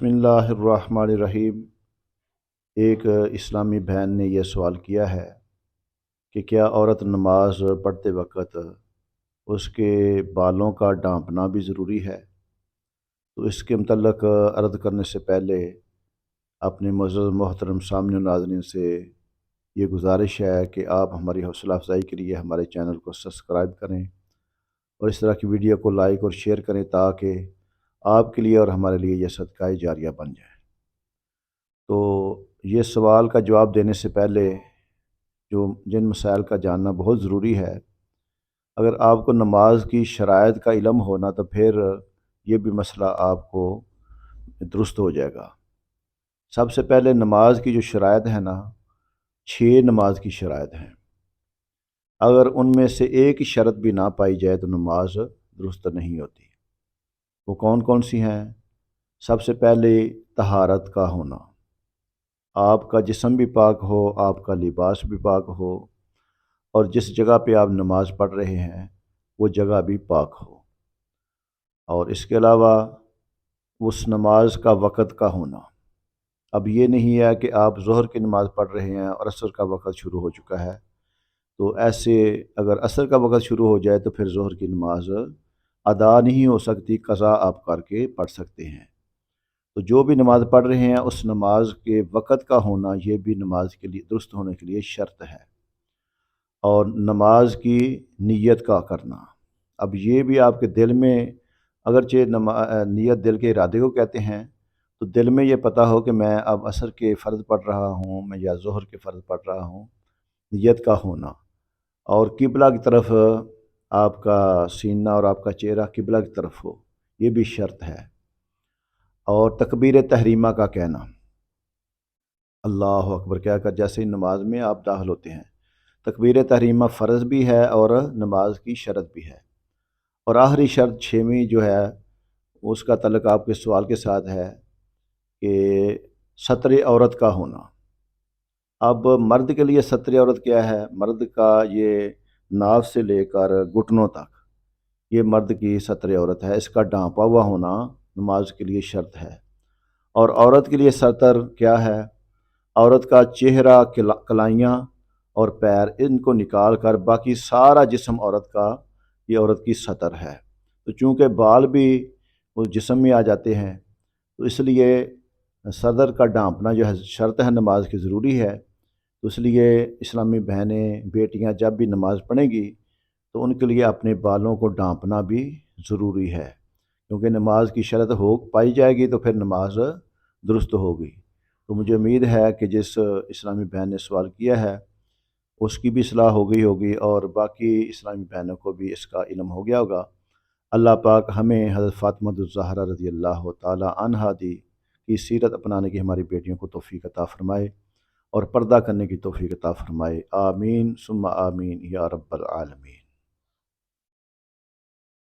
بسم اللہ الرحمن الرحیم۔ ایک اسلامی بہن نے یہ سوال کیا ہے کہ کیا عورت نماز پڑھتے وقت اس کے بالوں کا ڈھانپنا بھی ضروری ہے؟ تو اس کے متعلق عرض کرنے سے پہلے اپنے معزز محترم سامعین و ناظرین سے یہ گزارش ہے کہ آپ ہماری حوصلہ افزائی کے لیے ہمارے چینل کو سبسکرائب کریں اور اس طرح کی ویڈیو کو لائک اور شیئر کریں تاکہ آپ کے لیے اور ہمارے لیے یہ صدقہ جاریہ بن جائے۔ تو یہ سوال کا جواب دینے سے پہلے جن مسائل کا جاننا بہت ضروری ہے، اگر آپ کو نماز کی شرائط کا علم ہونا تو پھر یہ بھی مسئلہ آپ کو درست ہو جائے گا۔ سب سے پہلے نماز کی جو شرائط ہے نا، 6 نماز کی شرائط ہیں۔ اگر ان میں سے ایک شرط بھی نہ پائی جائے تو نماز درست نہیں ہوتی۔ وہ کون کون سی ہیں؟ سب سے پہلے طہارت کا ہونا، آپ کا جسم بھی پاک ہو، آپ کا لباس بھی پاک ہو، اور جس جگہ پہ آپ نماز پڑھ رہے ہیں وہ جگہ بھی پاک ہو۔ اور اس کے علاوہ اس نماز کا وقت کا ہونا۔ اب یہ نہیں ہے کہ آپ ظہر کی نماز پڑھ رہے ہیں اور عصر کا وقت شروع ہو چکا ہے، تو ایسے اگر عصر کا وقت شروع ہو جائے تو پھر ظہر کی نماز ادا نہیں ہو سکتی، قضا آپ کر کے پڑھ سکتے ہیں۔ تو جو بھی نماز پڑھ رہے ہیں اس نماز کے وقت کا ہونا یہ بھی نماز کے لیے درست ہونے کے لیے شرط ہے۔ اور نماز کی نیت کا کرنا، اب یہ بھی آپ کے دل میں، اگرچہ نیت دل کے ارادے کو کہتے ہیں، تو دل میں یہ پتہ ہو کہ میں اب عصر کے فرض پڑھ رہا ہوں میں یا ظہر کے فرض پڑھ رہا ہوں، نیت کا ہونا۔ اور قبلہ کی طرف آپ کا سینہ اور آپ کا چہرہ قبلہ کی طرف ہو، یہ بھی شرط ہے۔ اور تکبیر تحریمہ کا کہنا، اللہ اکبر کہہ کر جیسے ہی نماز میں آپ داخل ہوتے ہیں، تکبیر تحریمہ فرض بھی ہے اور نماز کی شرط بھی ہے۔ اور آخری شرط 6ویں جو ہے اس کا تعلق آپ کے سوال کے ساتھ ہے کہ ستر عورت کا ہونا۔ اب مرد کے لیے ستر عورت کیا ہے؟ مرد کا یہ ناف سے لے کر گھٹنوں تک یہ مرد کی ستر عورت ہے، اس کا ڈھانپا ہوا ہونا نماز کے لیے شرط ہے۔ اور عورت کے لیے ستر کیا ہے؟ عورت کا چہرہ، کلائیاں اور پیر، ان کو نکال کر باقی سارا جسم عورت کا، یہ عورت کی ستر ہے۔ تو چونکہ بال بھی اس جسم میں آ جاتے ہیں تو اس لیے صدر کا ڈھانپنا جو ہے شرط ہے، نماز کی ضروری ہے۔ تو اس لیے اسلامی بہنیں، بیٹیاں جب بھی نماز پڑھیں گی تو ان کے لیے اپنے بالوں کو ڈھانپنا بھی ضروری ہے، کیونکہ نماز کی شرط ہو پائی جائے گی تو پھر نماز درست ہوگی۔ تو مجھے امید ہے کہ جس اسلامی بہن نے سوال کیا ہے اس کی بھی اصلاح ہو گئی ہوگی اور باقی اسلامی بہنوں کو بھی اس کا علم ہو گیا ہوگا۔ اللہ پاک ہمیں حضرت فاطمہ الزہرا رضی اللہ تعالی عنہا کی سیرت اپنانے کی ہماری بیٹیوں کو توفیق عطا فرمائے اور پردہ کرنے کی توفیق عطا فرمائے۔ آمین ثم آمین یا رب العالمین۔